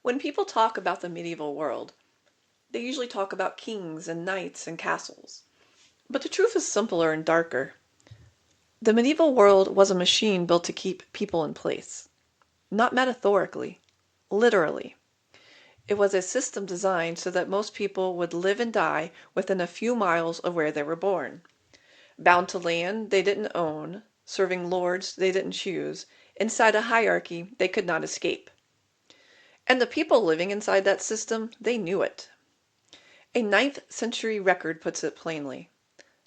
When people talk about the medieval world, they usually talk about kings and knights and castles. But the truth is simpler and darker. The medieval world was a machine built to keep people in place. Not metaphorically, literally. It was a system designed so that most people would live and die within a few miles of where they were born. Bound to land they didn't own, serving lords they didn't choose, inside a hierarchy they could not escape. And the people living inside that system, they knew it. A ninth century record puts it plainly.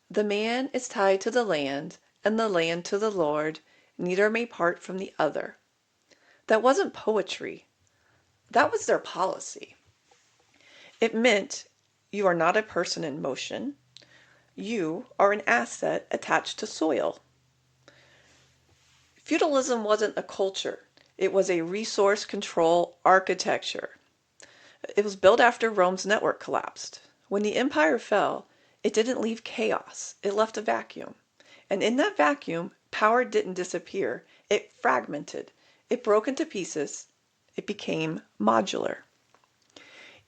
The man is tied to the land, and the land to the Lord, neither may part from the other. That wasn't poetry. That was their policy. It meant you are not a person in motion. You are an asset attached to soil. Feudalism wasn't a culture. It was a resource control architecture. It was built after Rome's network collapsed. When the empire fell, it didn't leave chaos. It left a vacuum. And in that vacuum, power didn't disappear. It fragmented. It broke into pieces. It became modular.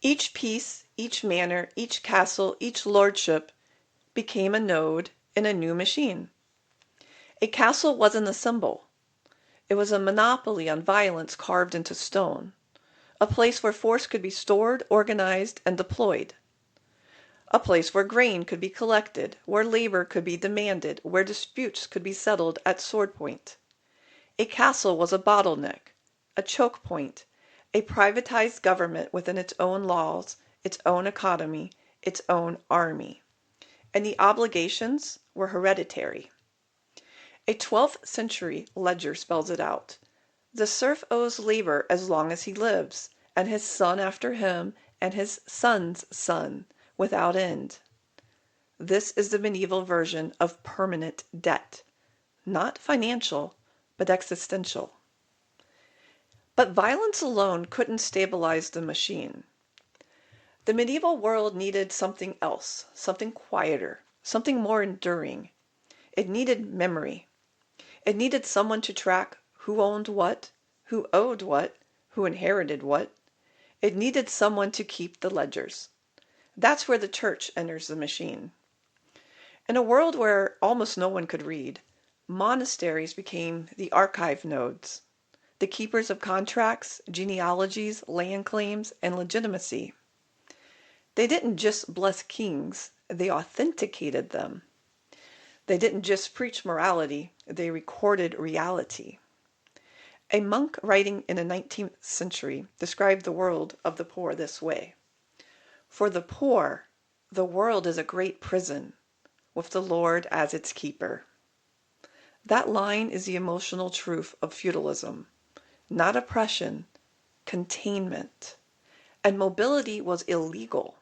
Each piece, each manor, each castle, each lordship became a node in a new machine. A castle wasn't a symbol. It was a monopoly on violence carved into stone. A place where force could be stored, organized, and deployed. A place where grain could be collected, where labor could be demanded, where disputes could be settled at sword point. A castle was a bottleneck, a choke point, a privatized government within its own laws, its own economy, its own army. And the obligations were hereditary. A 12th century ledger spells it out. The serf owes labor as long as he lives, and his son after him, and his son's son, without end. This is the medieval version of permanent debt. Not financial, but existential. But violence alone couldn't stabilize the machine. The medieval world needed something else, something quieter, something more enduring. It needed memory. It needed someone to track who owned what, who owed what, who inherited what. It needed someone to keep the ledgers. That's where the church enters the machine. In a world where almost no one could read, monasteries became the archive nodes, the keepers of contracts, genealogies, land claims, and legitimacy. They didn't just bless kings, they authenticated them. They didn't just preach morality, they recorded reality. A monk writing in the 19th century described the world of the poor this way. For the poor, the world is a great prison, with the Lord as its keeper. That line is the emotional truth of feudalism. Not oppression, containment. And mobility was illegal.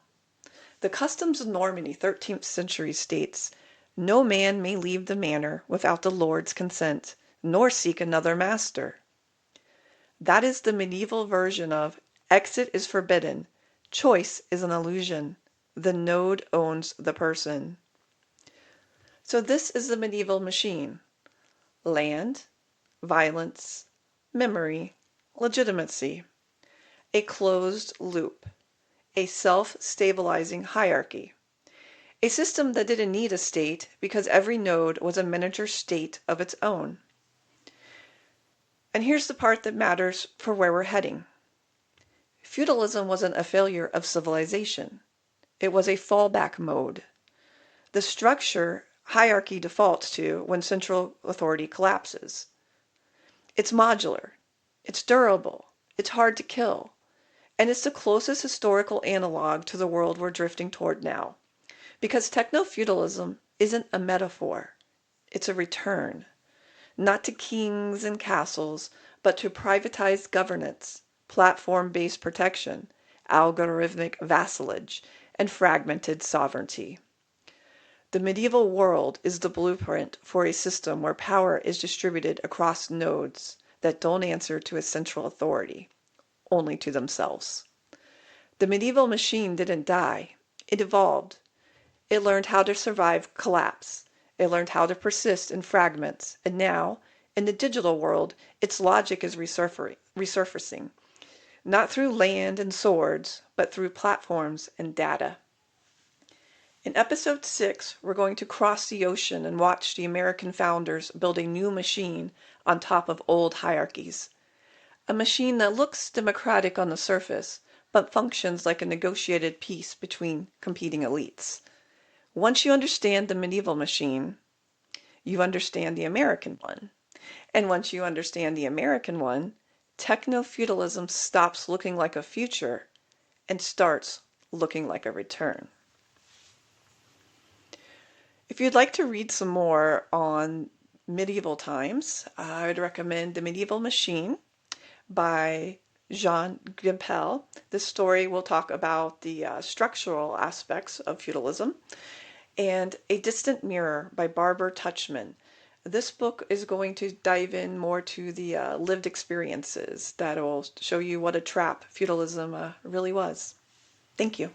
The Customs of Normandy, 13th century states, "No man may leave the manor without the Lord's consent, nor seek another master." That is the medieval version of exit is forbidden, choice is an illusion, the node owns the person. So this is the medieval machine. Land, violence, memory, legitimacy. A closed loop. A self-stabilizing hierarchy. A system that didn't need a state because every node was a miniature state of its own. And here's the part that matters for where we're heading. Feudalism wasn't a failure of civilization. It was a fallback mode. The structure hierarchy defaults to when central authority collapses. It's modular. It's durable. It's hard to kill. And it's the closest historical analog to the world we're drifting toward now. Because techno-feudalism isn't a metaphor. It's a return. Not to kings and castles, but to privatized governance, platform-based protection, algorithmic vassalage, and fragmented sovereignty. The medieval world is the blueprint for a system where power is distributed across nodes that don't answer to a central authority, only to themselves. The medieval machine didn't die. It evolved. It learned how to survive collapse. It learned how to persist in fragments. And now, in the digital world, its logic is resurfacing. not through land and swords, but through platforms and data. In episode 6, we're going to cross the ocean and watch the American founders build a new machine on top of old hierarchies. A machine that looks democratic on the surface, but functions like a negotiated peace between competing elites. Once you understand the medieval machine, you understand the American one. And once you understand the American one, techno-feudalism stops looking like a future and starts looking like a return. If you'd like to read some more on medieval times, I would recommend The Medieval Machine by Jean Gimpel. This story will talk about the structural aspects of feudalism. And A Distant Mirror by Barbara Tuchman. This book is going to dive in more to the lived experiences that will show you what a trap feudalism really was. Thank you.